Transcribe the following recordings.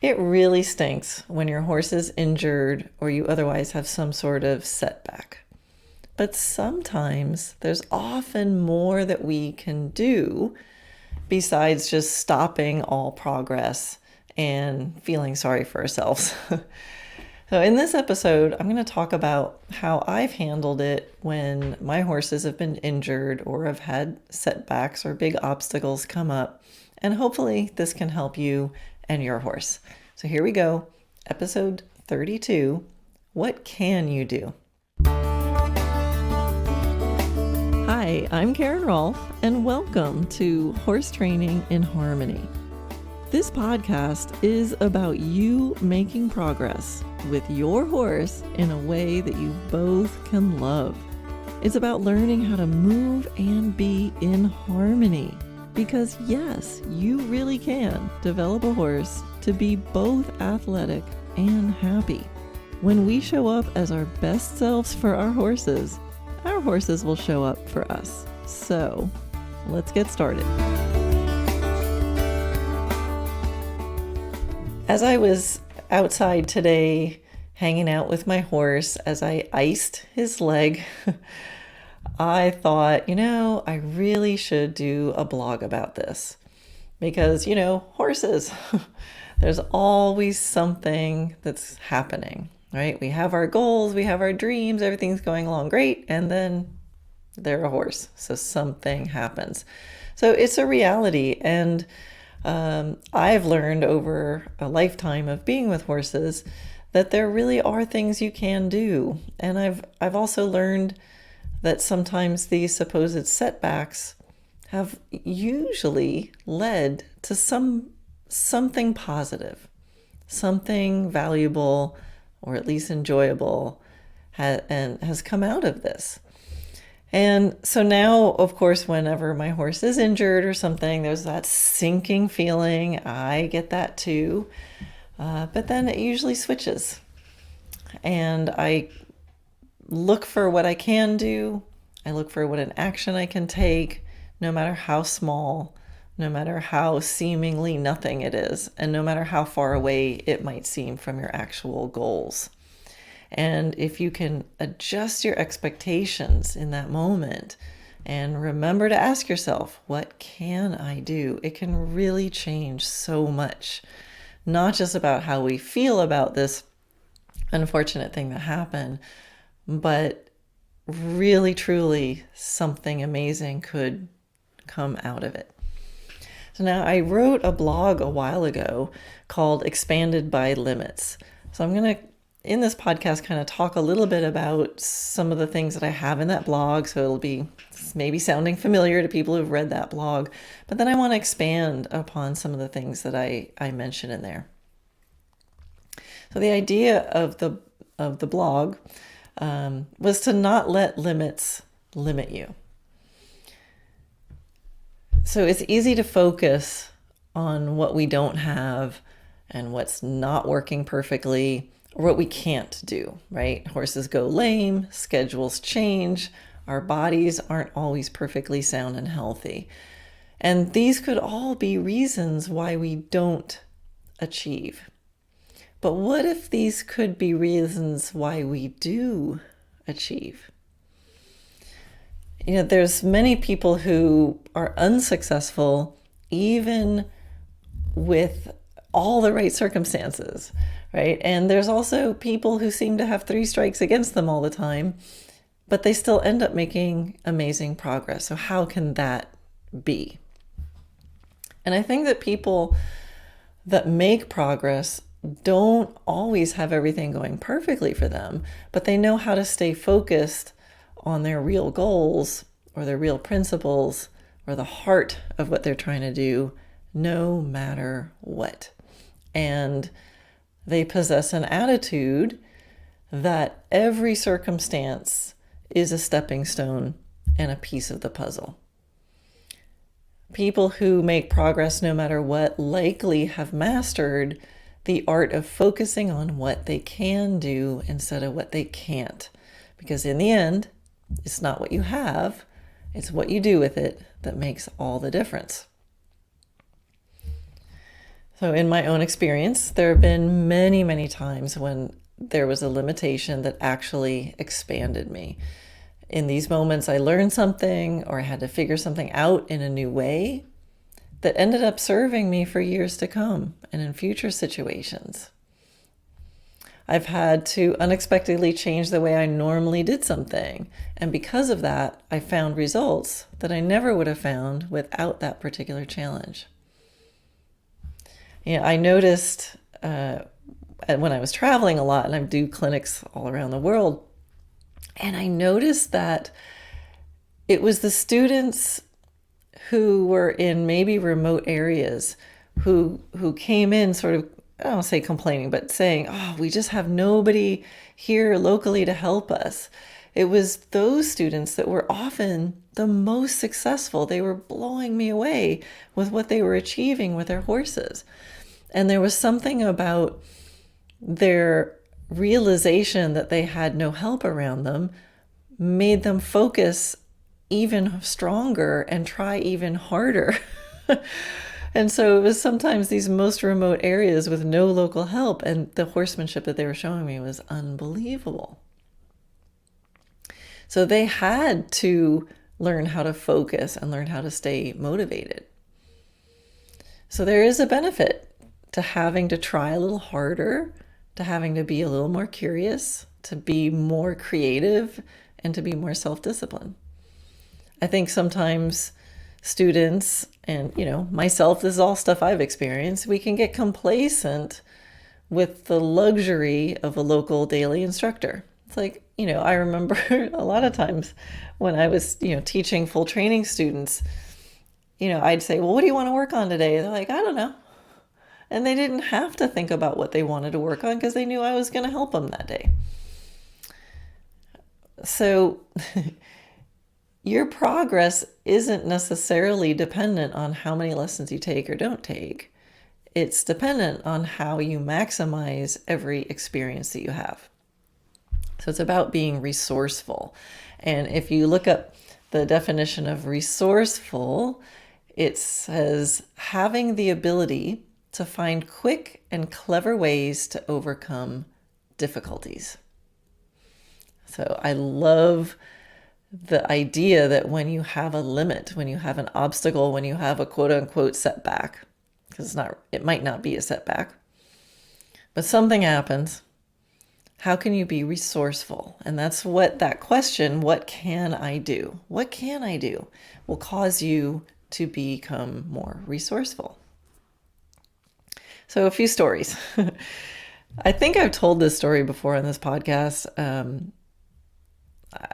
It really stinks when your horse is injured or you otherwise have some sort of setback. But sometimes there's often more that we can do besides just stopping all progress and feeling sorry for ourselves. So in this episode, I'm going to talk about how I've handled it when my horses have been injured or have had setbacks or big obstacles come up. And hopefully this can help you and your horse. So here we go. Episode 32. What can you do? Hi, I'm Karen Rohlf, and welcome to Horse Training in Harmony. This podcast is about you making progress with your horse in a way that you both can love. It's about learning how to move and be in harmony. Because yes, you really can develop a horse to be both athletic and happy. When we show up as our best selves for our horses will show up for us. So let's get started. As I was outside today, hanging out with my horse, as I iced his leg, I thought, I really should do a blog about this because, horses, there's always something that's happening, right? We have our goals, we have our dreams, everything's going along great, and then they're a horse, so something happens. So it's a reality, and I've learned over a lifetime of being with horses that there really are things you can do, and I've also learned that sometimes these supposed setbacks have usually led to something positive, something valuable, or at least enjoyable, and has come out of this. And so now, of course, whenever my horse is injured or something, there's that sinking feeling. I get that too. But then it usually switches. And I look for what I can do. I look for what an action I can take, no matter how small, no matter how seemingly nothing it is, and no matter how far away it might seem from your actual goals. And if you can adjust your expectations in that moment and remember to ask yourself, what can I do? It can really change so much, not just about how we feel about this unfortunate thing that happened, but really, truly something amazing could come out of it. So now I wrote a blog a while ago called Expanded by Limits. So I'm going to, in this podcast, kind of talk a little bit about some of the things that I have in that blog. So it'll be maybe sounding familiar to people who've read that blog, but then I want to expand upon some of the things that I mention in there. So the idea of the blog was to not let limits limit you. So it's easy to focus on what we don't have and what's not working perfectly or what we can't do, right? Horses go lame, schedules change, our bodies aren't always perfectly sound and healthy. And these could all be reasons why we don't achieve. But what if these could be reasons why we do achieve? There's many people who are unsuccessful even with all the right circumstances, right? And there's also people who seem to have 3 strikes against them all the time, but they still end up making amazing progress. So how can that be? And I think that people that make progress don't always have everything going perfectly for them, but they know how to stay focused on their real goals or their real principles or the heart of what they're trying to do, no matter what. And they possess an attitude that every circumstance is a stepping stone and a piece of the puzzle. People who make progress no matter what likely have mastered the art of focusing on what they can do instead of what they can't. Because in the end, it's not what you have, it's what you do with it that makes all the difference. So in my own experience, there have been many, many times when there was a limitation that actually expanded me. In these moments, I learned something or I had to figure something out in a new way that ended up serving me for years to come and in future situations. I've had to unexpectedly change the way I normally did something. And because of that, I found results that I never would have found without that particular challenge. I noticed when I was traveling a lot, and I do clinics all around the world, and I noticed that it was the students who were in maybe remote areas who came in sort of, I don't say complaining, but saying, oh, we just have nobody here locally to help us. It was those students that were often the most successful. They were blowing me away with what they were achieving with their horses. And there was something about their realization that they had no help around them made them focus even stronger and try even harder. And so it was sometimes these most remote areas with no local help, and the horsemanship that they were showing me was unbelievable. So they had to learn how to focus and learn how to stay motivated. So there is a benefit to having to try a little harder, to having to be a little more curious, to be more creative, and to be more self-disciplined. I think sometimes students and, myself, this is all stuff I've experienced, we can get complacent with the luxury of a local daily instructor. It's like, I remember a lot of times when I was, teaching full training students, I'd say, well, what do you want to work on today? They're like, I don't know. And they didn't have to think about what they wanted to work on because they knew I was going to help them that day. So your progress isn't necessarily dependent on how many lessons you take or don't take. It's dependent on how you maximize every experience that you have. So it's about being resourceful. And if you look up the definition of resourceful, it says having the ability to find quick and clever ways to overcome difficulties. So I love the idea that when you have a limit, when you have an obstacle, when you have a quote unquote setback, because it might not be a setback, but something happens, how can you be resourceful? And that's what that question, what can I do? What can I do? Will cause you to become more resourceful. So a few stories. I think I've told this story before on this podcast.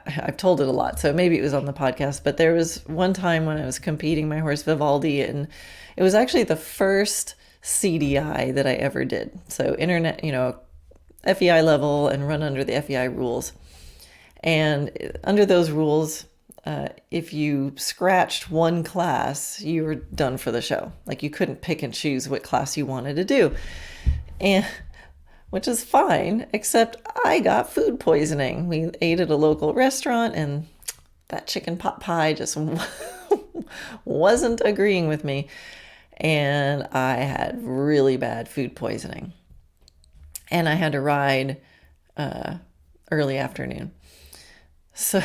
I've told it a lot, so maybe it was on the podcast, but there was one time when I was competing my horse Vivaldi, and it was actually the first CDI that I ever did. So internet, FEI level and run under the FEI rules. And under those rules, if you scratched one class, you were done for the show. Like you couldn't pick and choose what class you wanted to do. And which is fine, except I got food poisoning. We ate at a local restaurant and that chicken pot pie just wasn't agreeing with me. And I had really bad food poisoning. And I had to ride early afternoon. So,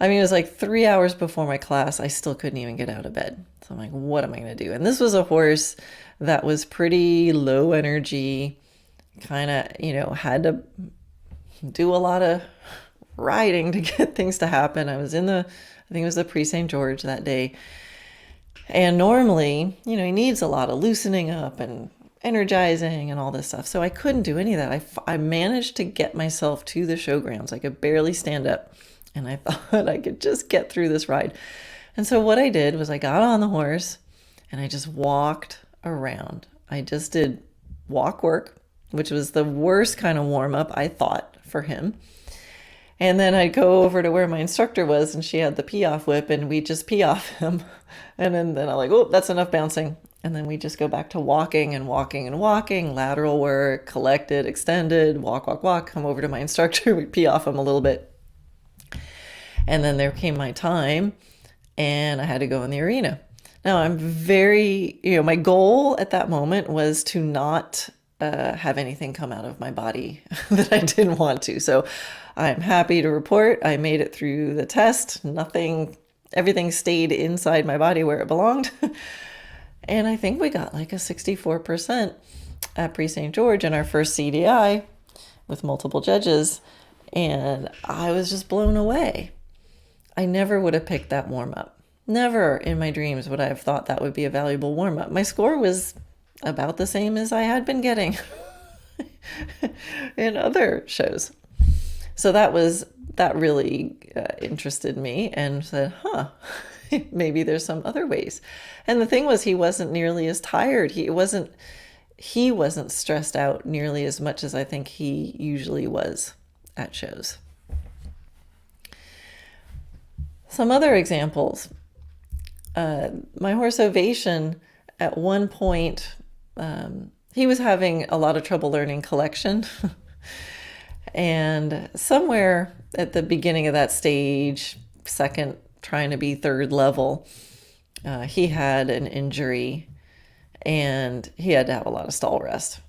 it was like 3 hours before my class. I still couldn't even get out of bed. So I'm like, what am I going to do? And this was a horse that was pretty low energy, kind of, had to do a lot of riding to get things to happen. I think it was the Pre-St. George that day. And normally, he needs a lot of loosening up and energizing and all this stuff. So I couldn't do any of that. I managed to get myself to the showgrounds. I could barely stand up. And I thought I could just get through this ride. And so what I did was I got on the horse and I just walked around. I just did walk work, which was the worst kind of warm up, I thought, for him. And then I'd go over to where my instructor was and she had the pee off whip and we'd just pee off him. And then I'm like, oh, that's enough bouncing. And then we just go back to walking and walking and walking, lateral work, collected, extended, walk, walk, walk, come over to my instructor, we'd pee off him a little bit. And then there came my time and I had to go in the arena. Now I'm very, my goal at that moment was to not have anything come out of my body that I didn't want to. So I'm happy to report I made it through the test. Everything stayed inside my body where it belonged. And I think we got like a 64% at Pre St. George in our first CDI with multiple judges. And I was just blown away. I never would have picked that warm up. Never in my dreams would I have thought that would be a valuable warm up. My score was about the same as I had been getting in other shows. So that really interested me and said, maybe there's some other ways. And the thing was, he wasn't nearly as tired. He wasn't stressed out nearly as much as I think he usually was at shows. Some other examples. My horse Ovation, at one point, he was having a lot of trouble learning collection. And somewhere at the beginning of that stage, second, trying to be third level, he had an injury and he had to have a lot of stall rest.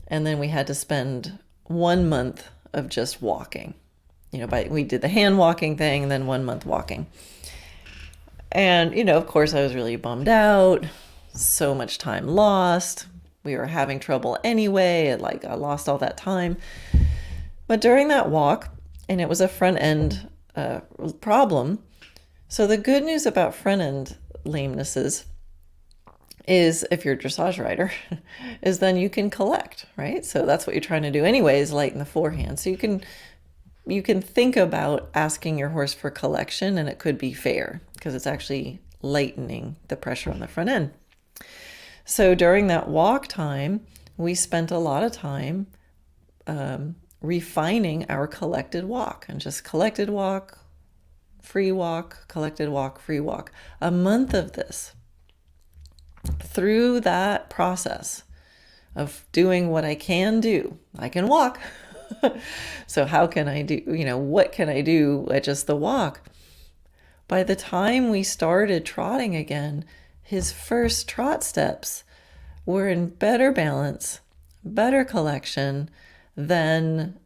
And then we had to spend 1 month of just walking. We did the hand walking thing and then 1 month walking. And, of course, I was really bummed out. So much time lost. We were having trouble anyway. I lost all that time. But during that walk, and it was a front end problem. So the good news about front end lamenesses is, if you're a dressage rider, is then you can collect, right? So that's what you're trying to do anyways, lighten the forehand. So you can think about asking your horse for collection, and it could be fair because it's actually lightening the pressure on the front end. So during that walk time, we spent a lot of time refining our collected walk, and just collected walk, free walk, collected walk, free walk. A month of this. Through that process of doing what I can do, I can walk. So how can I do, what can I do at just the walk? By the time we started trotting again, his first trot steps were in better balance, better collection than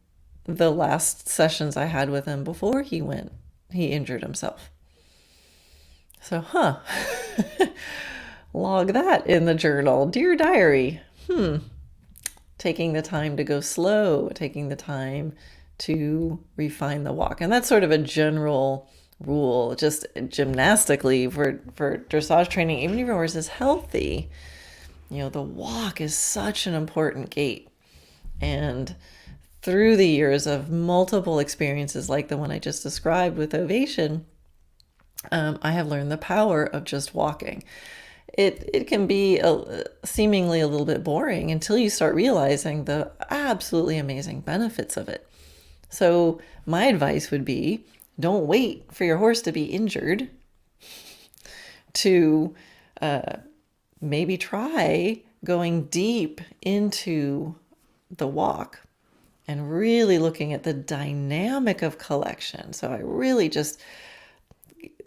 the last sessions I had with him before he injured himself. So, log that in the journal. Dear diary, taking the time to go slow, taking the time to refine the walk. And that's sort of a general rule, just gymnastically for dressage training. Even if your horse is healthy, the walk is such an important gait. And through the years of multiple experiences like the one I just described with Ovation, I have learned the power of just walking. It can be seemingly a little bit boring until you start realizing the absolutely amazing benefits of it. So my advice would be, don't wait for your horse to be injured to maybe try going deep into the walk and really looking at the dynamic of collection. So I really just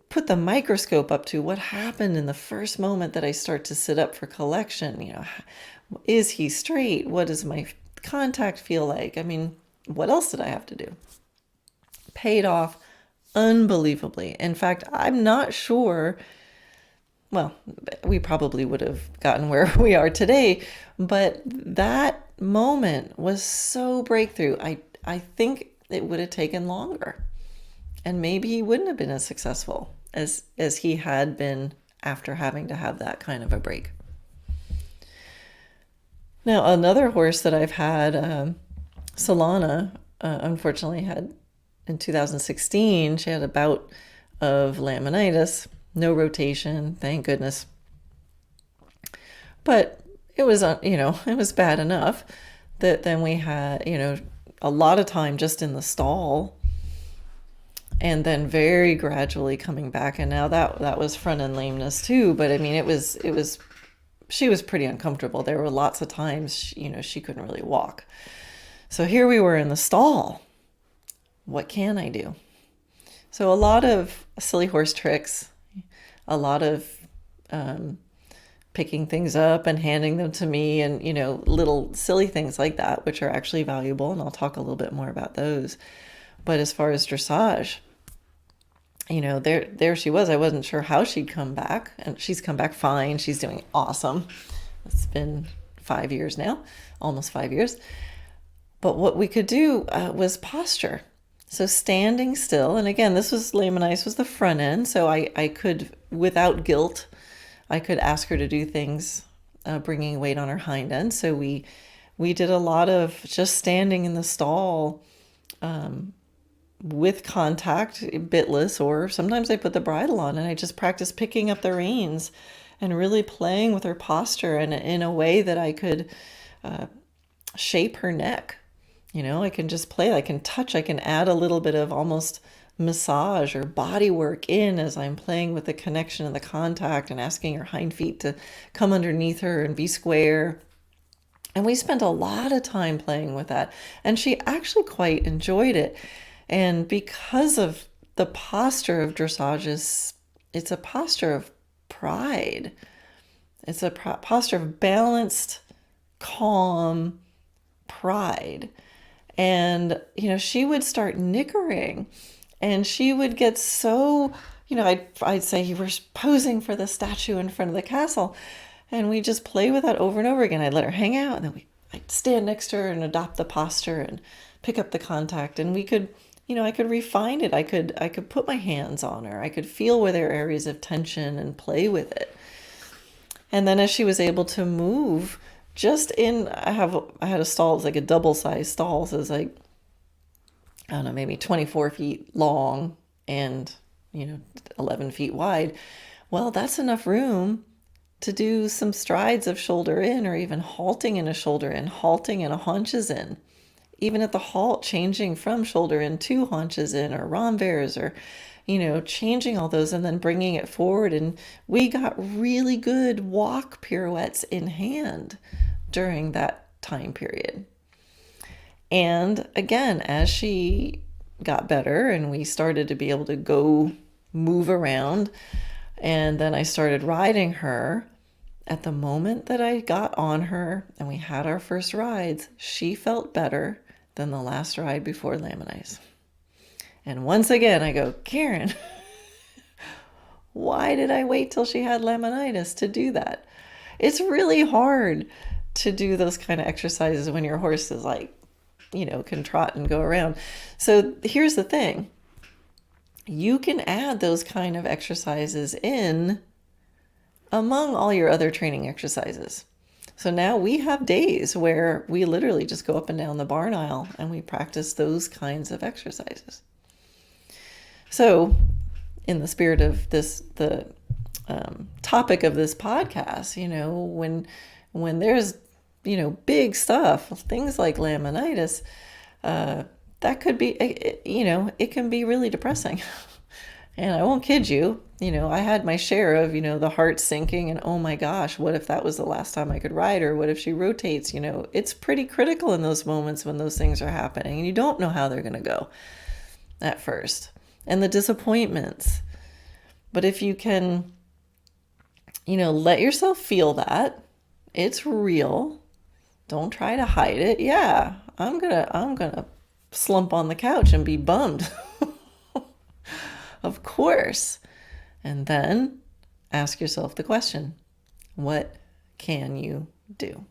put the microscope up to what happened in the first moment that I start to sit up for collection. Is he straight? What does my contact feel like? I mean, what else did I have to do? Paid off unbelievably. In fact, I'm not sure, well, we probably would have gotten where we are today, but that moment was so breakthrough. I think it would have taken longer, and maybe he wouldn't have been as successful as he had been after having to have that kind of a break. Now, another horse that I've had, Solana, unfortunately had in 2016, she had a bout of laminitis, no rotation, thank goodness. But it was, it was bad enough that then we had, a lot of time just in the stall, and then very gradually coming back. And now that was front end lameness too. But I mean, she was pretty uncomfortable. There were lots of times, she couldn't really walk. So here we were in the stall. What can I do? So a lot of silly horse tricks, a lot of picking things up and handing them to me, and, little silly things like that, which are actually valuable. And I'll talk a little bit more about those. But as far as dressage, there she was. I wasn't sure how she'd come back, and she's come back fine. She's doing awesome. It's been 5 years now, almost 5 years. But what we could do was posture. So standing still, and again, this was laminitis was the front end, so I could, without guilt, I could ask her to do things, bringing weight on her hind end. So we did a lot of just standing in the stall, with contact, bitless, or sometimes I put the bridle on and I just practiced picking up the reins and really playing with her posture, and in a way that I could shape her neck. I can just play, I can touch, I can add a little bit of almost massage or body work in as I'm playing with the connection and the contact, and asking her hind feet to come underneath her and be square. And we spent a lot of time playing with that, and she actually quite enjoyed it. And because of the posture of dressage, it's a posture of pride. It's a posture of balanced, calm pride. And, she would start nickering, and she would get so, I'd say, you were posing for the statue in front of the castle. And we just play with that over and over again. I'd let her hang out, and then I'd stand next to her and adopt the posture and pick up the contact. And we could, I could refine it. I could put my hands on her. I could feel where there are areas of tension and play with it. And then as she was able to move, I had a stall. It was like a double-sized stall. So it was like, I don't know, maybe 24 feet long and, 11 feet wide. Well, that's enough room to do some strides of shoulder in, or even halting in a shoulder in, halting and a haunches in. Even at the halt, changing from shoulder in to haunches in, or renvers, or, changing all those and then bringing it forward. And we got really good walk pirouettes in hand during that time period. And again, as she got better and we started to be able to go move around, and then I started riding her, at the moment that I got on her and we had our first rides, she felt better than the last ride before laminitis. And once again, I go, Karen, why did I wait till she had laminitis to do that? It's really hard to do those kind of exercises when your horse is like, can trot and go around. So here's the thing. You can add those kind of exercises in among all your other training exercises. So now we have days where we literally just go up and down the barn aisle and we practice those kinds of exercises. So in the spirit of this, the topic of this podcast, when there's, big stuff, things like laminitis, that could be, it can be really depressing. And I won't kid you, I had my share of, the heart sinking and, oh my gosh, what if that was the last time I could ride her? What if she rotates? It's pretty critical in those moments when those things are happening and you don't know how they're going to go at first. And the disappointments. But if you can, let yourself feel that it's real, don't try to hide it. Yeah, I'm gonna slump on the couch and be bummed. Of course. And then ask yourself the question, what can you do?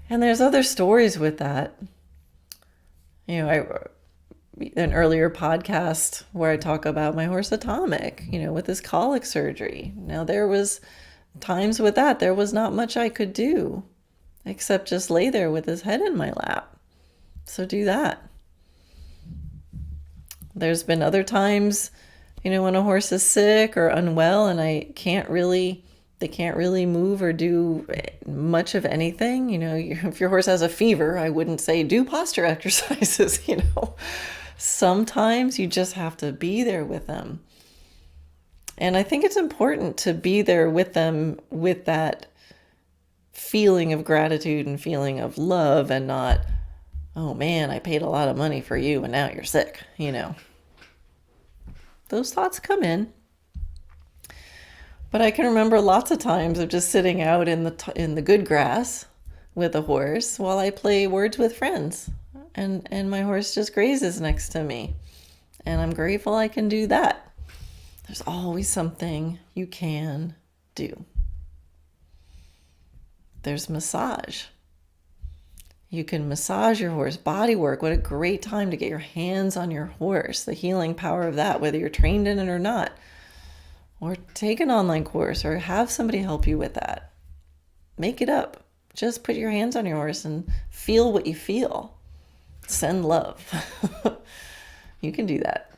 And there's other stories with that. An earlier podcast where I talk about my horse Atomic, with his colic surgery. Now there was times with that, there was not much I could do except just lay there with his head in my lap. So do that. There's been other times, when a horse is sick or unwell and they can't really move or do much of anything. If your horse has a fever, I wouldn't say do posture exercises, Sometimes you just have to be there with them. And I think it's important to be there with them with that feeling of gratitude and feeling of love, and not, oh man, I paid a lot of money for you and now you're sick, Those those thoughts come in. But I can remember lots of times of just sitting out in the good grass with a horse while I play words with friends. And my horse just grazes next to me. And I'm grateful I can do that. There's always something you can do. There's massage. You can massage your horse, body work. What a great time to get your hands on your horse, the healing power of that, whether you're trained in it or not. Or take an online course or have somebody help you with that. Make it up. Just put your hands on your horse and feel what you feel. Send love. You can do that.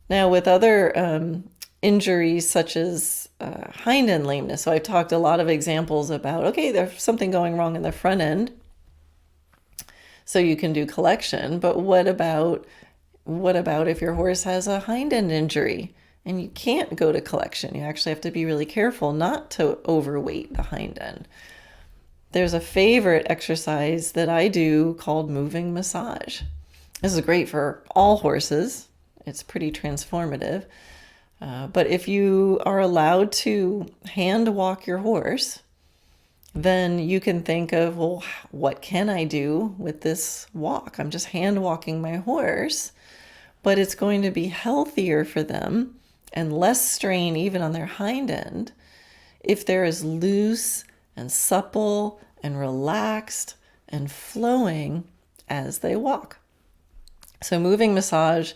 Now, with other injuries such as hind end lameness, so I've talked a lot of examples about, okay, there's something going wrong in the front end, so you can do collection. But what about if your horse has a hind end injury and you can't go to collection? You actually have to be really careful not to overweight the hind end. There's a favorite exercise that I do called moving massage. This is great for all horses. It's pretty transformative. But if you are allowed to hand walk your horse, then you can think of, well, what can I do with this walk? I'm just hand walking my horse, but it's going to be healthier for them and less strain even on their hind end if they're as loose and supple and relaxed and flowing as they walk. So moving massage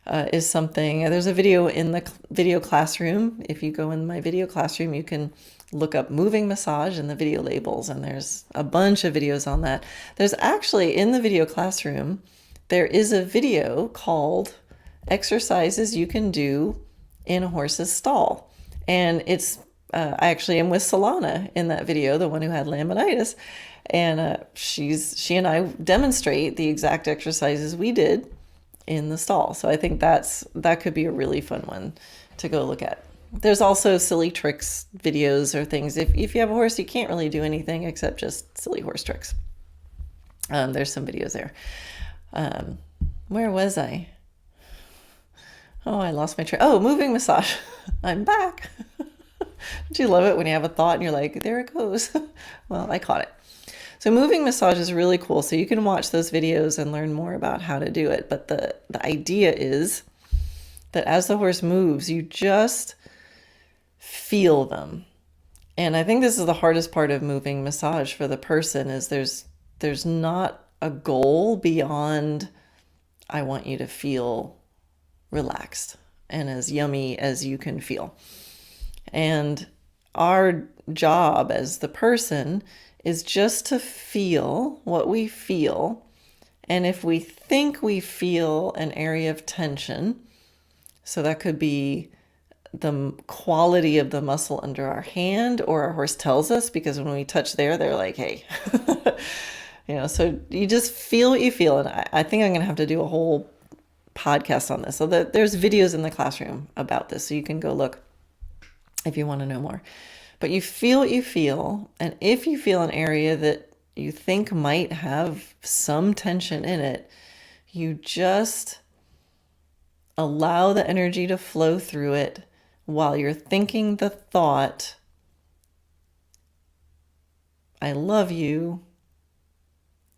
is something, there's a video in the video classroom. If you go in my video classroom, you can look up moving massage in the video labels, and there's a bunch of videos on that. There's actually, in the video classroom, there is a video called Exercises You Can Do in a Horse's Stall. And it's, I actually am with Solana in that video, the one who had laminitis. And she and I demonstrate the exact exercises we did in the stall. So I think that could be a really fun one to go look at. There's also silly tricks videos or things. If you have a horse, you can't really do anything except just silly horse tricks. There's some videos there. Where was I? Oh, I lost my train. Oh, moving massage. I'm back. Don't you love it when you have a thought and you're like, there it goes? Well, I caught it. So moving massage is really cool. So you can watch those videos and learn more about how to do it. But the idea is that as the horse moves, you just feel them. And I think this is the hardest part of moving massage for the person is there's not a goal beyond, I want you to feel relaxed and as yummy as you can feel. And our job as the person is just to feel what we feel. And if we think we feel an area of tension, so that could be the quality of the muscle under our hand, or our horse tells us, because when we touch there, they're like, hey, so you just feel what you feel. And I think I'm going to have to do a whole podcast on this. So there's videos in the classroom about this. So you can go look if you want to know more. But you feel what you feel, and if you feel an area that you think might have some tension in it, you just allow the energy to flow through it while you're thinking the thought, I love you.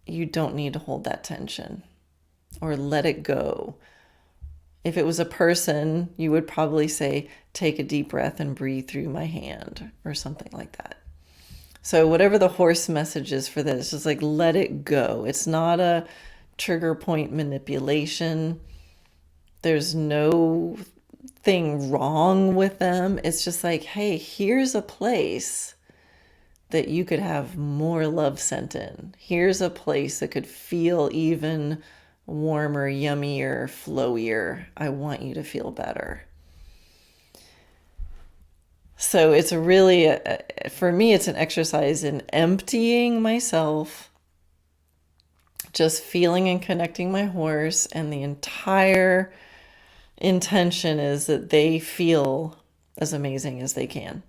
You don't need to hold that tension, or let it go. If it was a person, you would probably say, take a deep breath and breathe through my hand, or something like that. So whatever the horse message is for this, just like let it go. It's not a trigger point manipulation. There's no thing wrong with them. It's just like, hey, here's a place that you could have more love sent in. Here's a place that could feel even warmer, yummier, flowier. I want you to feel better. So it's really, for me, it's an exercise in emptying myself, just feeling and connecting my horse, and the entire intention is that they feel as amazing as they can.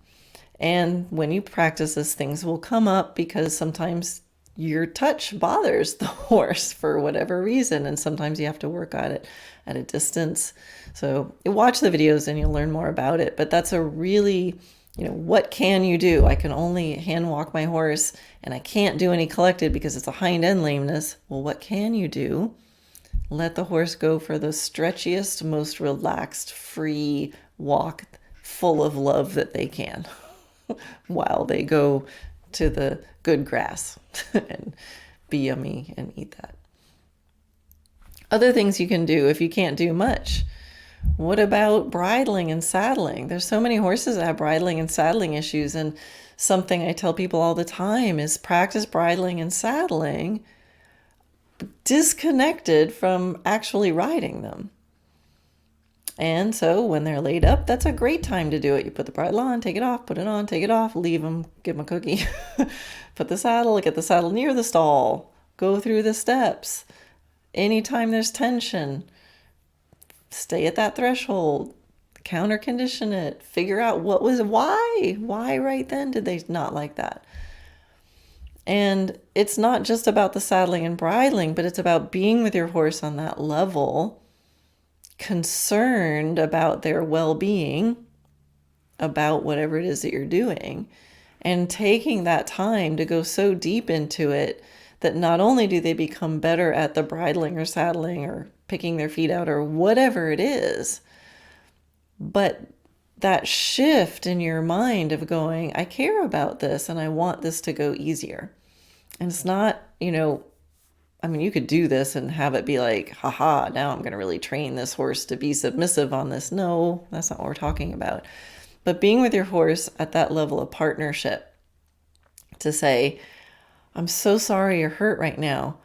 And when you practice this, things will come up, because sometimes your touch bothers the horse for whatever reason. And sometimes you have to work on it at a distance. So you watch the videos and you'll learn more about it. But that's a really, what can you do? I can only hand walk my horse and I can't do any collected because it's a hind end lameness. Well, what can you do? Let the horse go for the stretchiest, most relaxed, free walk full of love that they can while they go to the good grass and be yummy and eat that. Other things you can do if you can't do much. What about bridling and saddling? There's so many horses that have bridling and saddling issues, and something I tell people all the time is practice bridling and saddling disconnected from actually riding them. And so when they're laid up, that's a great time to do it. You put the bridle on, take it off, put it on, take it off, leave them, give them a cookie, put the saddle, get the saddle near the stall, go through the steps. Anytime there's tension, stay at that threshold, counter condition it, figure out why right then did they not like that? And it's not just about the saddling and bridling, but it's about being with your horse on that level, concerned about their well-being, about whatever it is that you're doing, and taking that time to go so deep into it that not only do they become better at the bridling or saddling or picking their feet out or whatever it is, but that shift in your mind of going, I care about this and I want this to go easier. And it's not, you could do this and have it be like, haha, now I'm going to really train this horse to be submissive on this. No, that's not what we're talking about. But being with your horse at that level of partnership to say, I'm so sorry you're hurt right now,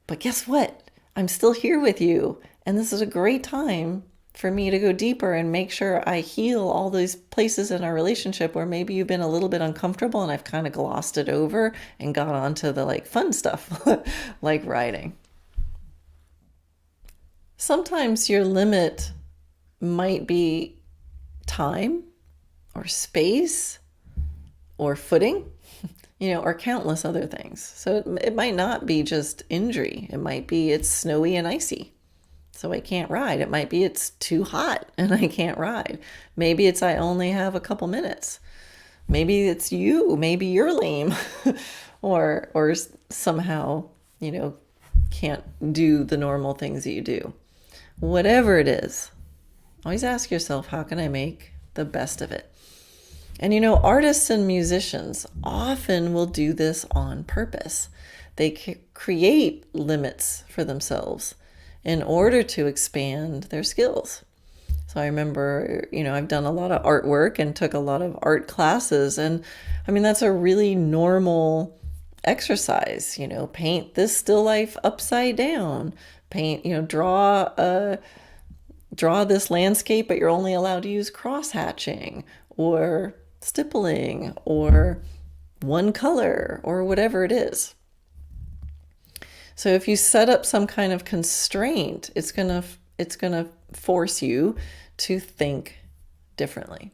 but guess what? I'm still here with you. And this is a great time for me to go deeper and make sure I heal all those places in our relationship where maybe you've been a little bit uncomfortable and I've kind of glossed it over and got onto the fun stuff like riding. Sometimes your limit might be time or space or footing, or countless other things. So it might not be just injury. It might be it's snowy and icy, so I can't ride. It might be it's too hot and I can't ride. Maybe it's I only have a couple minutes. Maybe it's you. Maybe you're lame or somehow, can't do the normal things that you do. Whatever it is, always ask yourself, how can I make the best of it? And artists and musicians often will do this on purpose. They create limits for themselves in order to expand their skills. So I remember, I've done a lot of artwork and took a lot of art classes. And that's a really normal exercise, paint this still life upside down, paint, draw this landscape, but you're only allowed to use cross hatching or stippling or one color or whatever it is. So if you set up some kind of constraint, it's going to force you to think differently.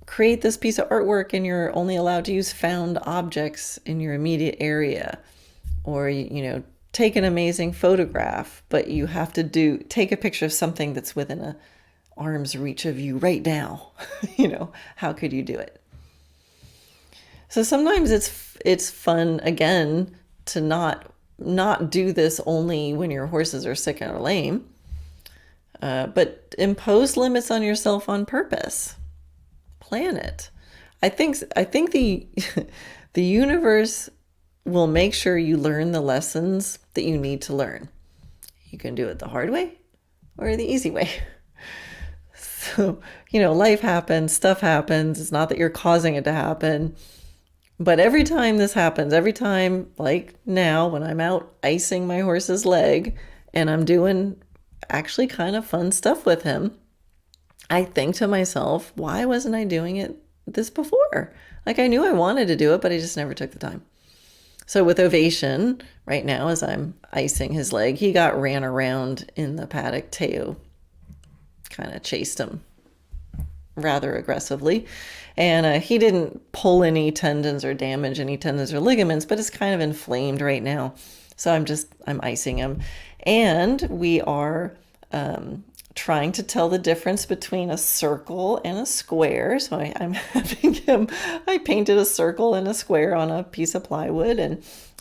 Create this piece of artwork and you're only allowed to use found objects in your immediate area, or take an amazing photograph, but you have to take a picture of something that's within a arm's reach of you right now. How could you do it? So sometimes it's fun, again, to not do this only when your horses are sick or lame, but impose limits on yourself on purpose. Plan it. I think the the universe will make sure you learn the lessons that you need to learn. You can do it the hard way or the easy way. So, life happens, stuff happens. It's not that you're causing it to happen. But every time this happens, every time, like now when I'm out icing my horse's leg and I'm doing actually kind of fun stuff with him, I think to myself, why wasn't I doing this before? I knew I wanted to do it, but I just never took the time. So with Ovation, right now, as I'm icing his leg, he got ran around in the paddock. Teo kind of chased him rather aggressively. And he didn't pull any tendons or damage any tendons or ligaments, but it's kind of inflamed right now. So I'm icing him. And we are trying to tell the difference between a circle and a square. So I'm having him, I painted a circle and a square on a piece of plywood,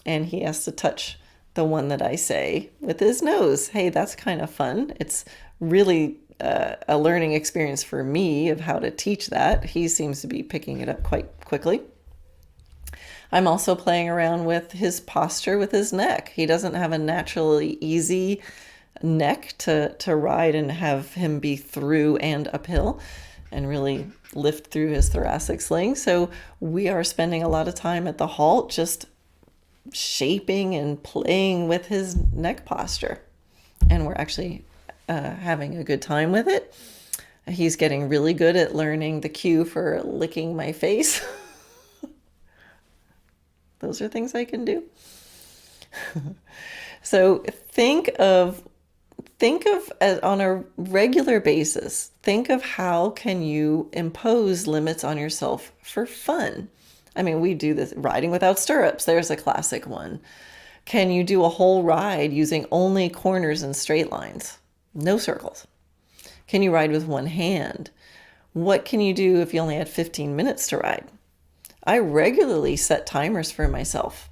and he has to touch the one that I say with his nose. Hey, that's kind of fun. It's really a learning experience for me of how to teach that. He seems to be picking it up quite quickly. I'm also playing around with his posture with his neck. He doesn't have a naturally easy neck to ride and have him be through and uphill and really lift through his thoracic sling. So we are spending a lot of time at the halt just shaping and playing with his neck posture. And we're actually having a good time with it. He's getting really good at learning the cue for licking my face. Those are things I can do. So think of on a regular basis, think of how can you impose limits on yourself for fun. I mean, we do this riding without stirrups. There's a classic one. Can you do a whole ride using only corners and straight lines? No circles. Can you ride with one hand? What can you do if you only had 15 minutes to ride? I regularly set timers for myself.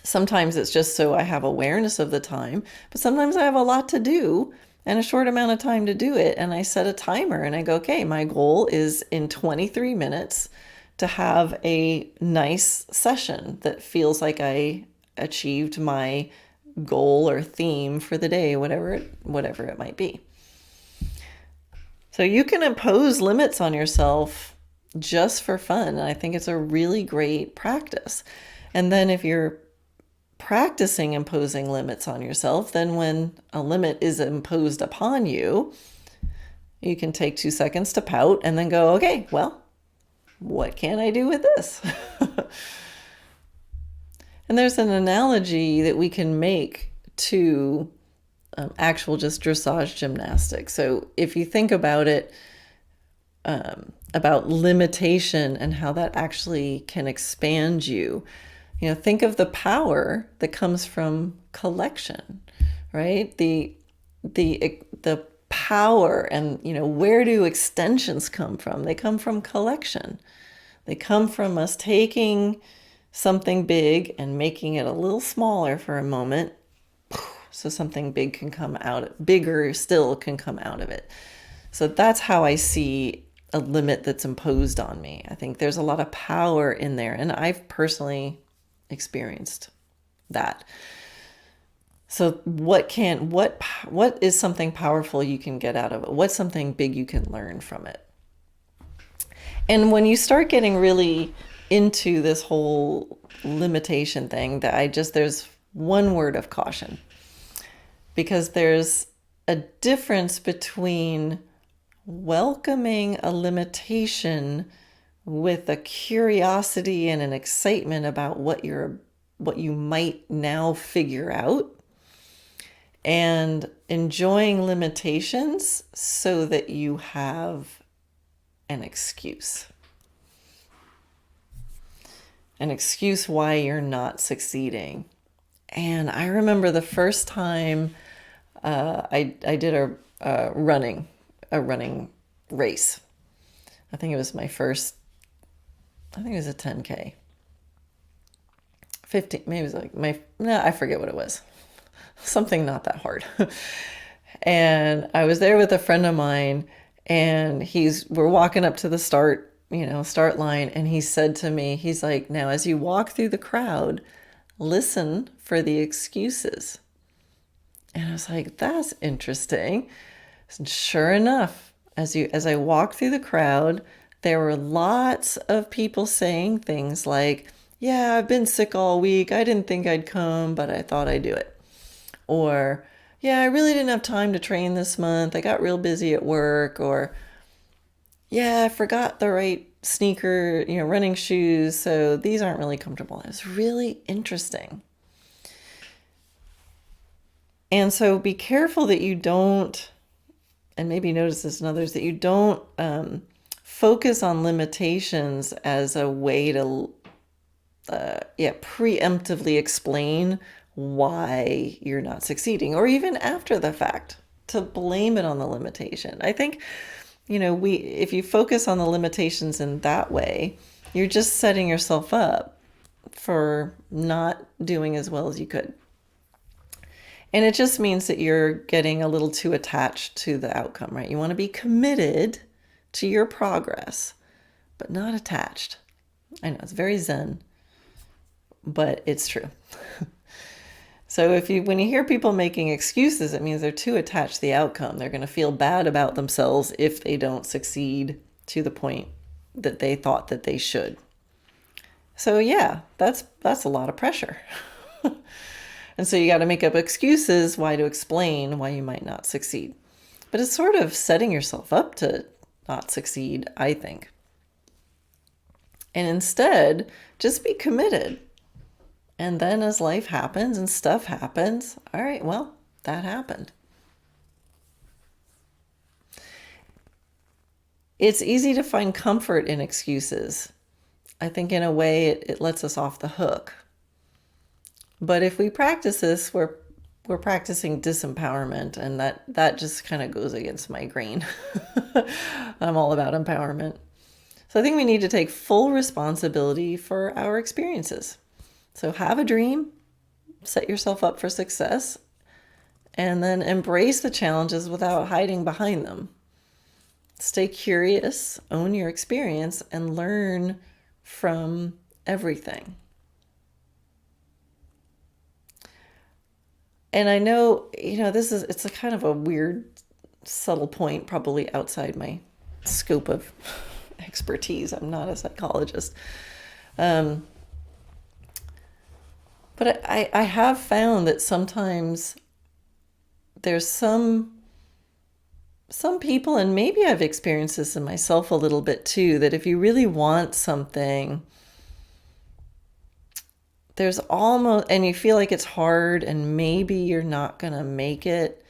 Sometimes it's just so I have awareness of the time, but sometimes I have a lot to do and a short amount of time to do it. And I set a timer and I go, okay, my goal is in 23 minutes to have a nice session that feels like I achieved my goal or theme for the day, whatever it might be. So you can impose limits on yourself just for fun. And I think it's a really great practice. And then if you're practicing imposing limits on yourself, then when a limit is imposed upon you, you can take 2 seconds to pout and then go, okay, well, what can I do with this? And there's an analogy that we can make to actual just dressage gymnastics. So if you think about it, about limitation and how that actually can expand you, think of the power that comes from collection, right? The power and, where do extensions come from? They come from collection. They come from us taking something big and making it a little smaller for a moment, so something big can come out, bigger still can come out of it. So that's how I see a limit that's imposed on me. I think there's a lot of power in there, and I've personally experienced that. So what is something powerful you can get out of it? What's something big you can learn from it? And when you start getting really into this whole limitation thing, there's one word of caution, because there's a difference between welcoming a limitation with a curiosity and an excitement about what you might now figure out, and enjoying limitations so that you have an excuse why you're not succeeding. And I remember the first time I did a running race. I think it was a 10K. 15, maybe it was I forget what it was. Something not that hard. And I was there with a friend of mine, and we're walking up to the start line, and he said to me, he's like, now as you walk through the crowd, listen for the excuses. And I was like, that's interesting. And sure enough, as I walked through the crowd, there were lots of people saying things like, yeah, I've been sick all week. I didn't think I'd come, but I thought I'd do it. Or, yeah, I really didn't have time to train this month. I got real busy at work. Or, yeah, I forgot the right sneaker, running shoes, so these aren't really comfortable. It was really interesting. And so be careful that you don't and maybe notice this in others, that you don't focus on limitations as a way to preemptively explain why you're not succeeding, or even after the fact, to blame it on the limitation. I think, if you focus on the limitations in that way, you're just setting yourself up for not doing as well as you could. And it just means that you're getting a little too attached to the outcome, right? You want to be committed to your progress, but not attached. I know it's very Zen, but it's true. So when you hear people making excuses, it means they're too attached to the outcome. They're going to feel bad about themselves if they don't succeed to the point that they thought that they should. So yeah, that's a lot of pressure. And so you got to make up excuses to explain why you might not succeed. But it's sort of setting yourself up to not succeed, I think. And instead, just be committed. And then as life happens and stuff happens, all right, well, that happened. It's easy to find comfort in excuses. I think in a way it lets us off the hook. But if we practice this, we're practicing disempowerment, and that just kind of goes against my grain. I'm all about empowerment. So I think we need to take full responsibility for our experiences. So have a dream, set yourself up for success, and then embrace the challenges without hiding behind them. Stay curious, own your experience, and learn from everything. And I know, it's a kind of a weird, subtle point, probably outside my scope of expertise. I'm not a psychologist. But I have found that sometimes there's some people, and maybe I've experienced this in myself a little bit too, that if you really want something, there's almost, and you feel like it's hard and maybe you're not going to make it,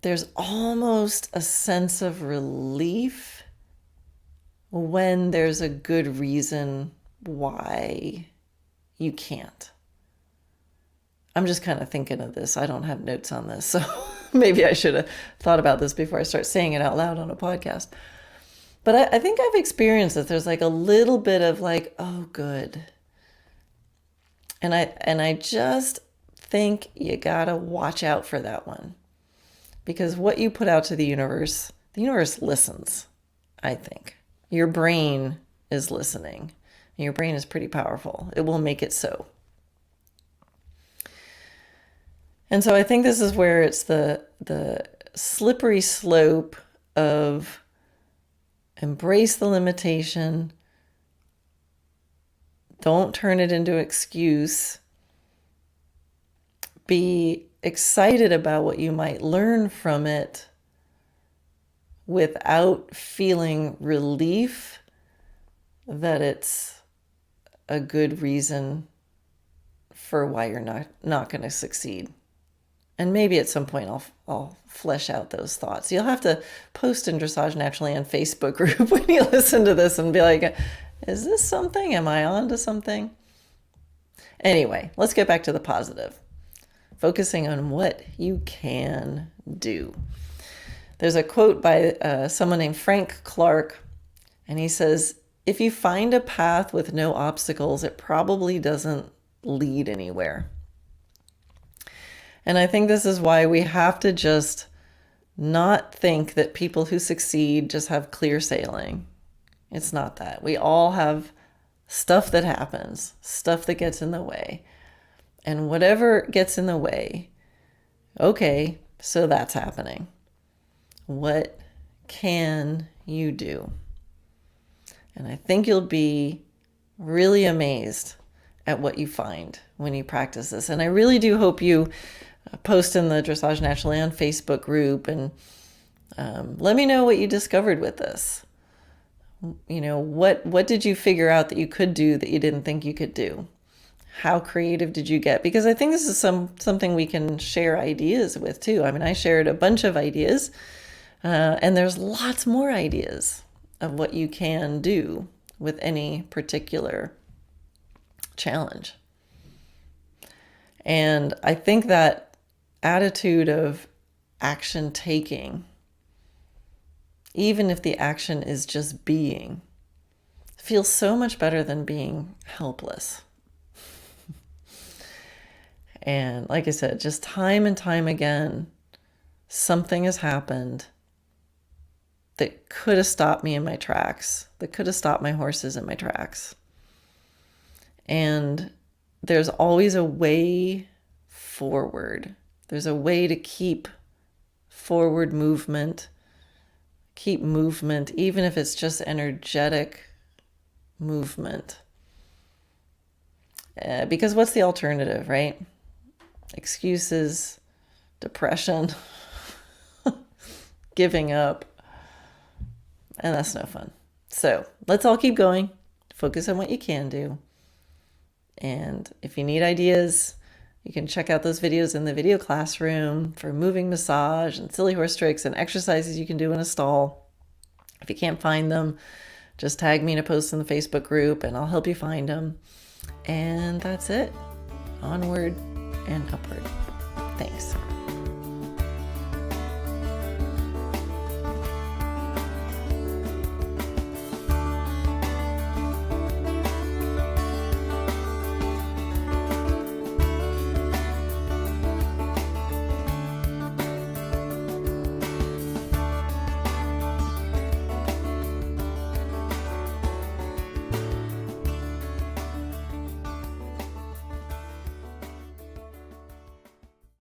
there's almost a sense of relief when there's a good reason why you can't. I'm just kind of thinking of this. I don't have notes on this, so maybe I should have thought about this before I start saying it out loud on a podcast. But I think I've experienced that there's like a little bit of like, oh, good. And I just think you gotta watch out for that one. Because what you put out to the universe listens, I think. Your brain is listening. And your brain is pretty powerful. It will make it so. And so I think this is where it's the slippery slope of embrace the limitation. Don't turn it into an excuse. Be excited about what you might learn from it without feeling relief that it's a good reason for why you're not going to succeed. And maybe at some point I'll flesh out those thoughts. You'll have to post in Dressage Naturally on Facebook group when you listen to this and be like, is this something? Am I on to something? Anyway, let's get back to the positive. Focusing on what you can do. There's a quote by someone named Frank Clark, and he says, if you find a path with no obstacles, it probably doesn't lead anywhere. And I think this is why we have to just not think that people who succeed just have clear sailing. It's not that. We all have stuff that happens, stuff that gets in the way. And whatever gets in the way, okay, so that's happening. What can you do? And I think you'll be really amazed at what you find when you practice this. And I really do hope you post in the Dressage Naturally on Facebook group and let me know what you discovered with this. You know, what did you figure out that you could do that you didn't think you could do? How creative did you get? Because I think this is something we can share ideas with too. I mean, I shared a bunch of ideas, and there's lots more ideas of what you can do with any particular challenge. And I think that attitude of action taking, even if the action is just being, feels so much better than being helpless. And like I said, just time and time again, something has happened that could have stopped me in my tracks, that could have stopped my horses in my tracks. And there's always a way forward. There's a way to keep forward movement, keep movement, even if it's just energetic movement. Because what's the alternative, right? Excuses, depression, giving up, and that's no fun. So let's all keep going. Focus on what you can do. And if you need ideas, you can check out those videos in the video classroom for moving massage and silly horse tricks and exercises you can do in a stall. If you can't find them, just tag me in a post in the Facebook group and I'll help you find them. And that's it. Onward and upward. Thanks.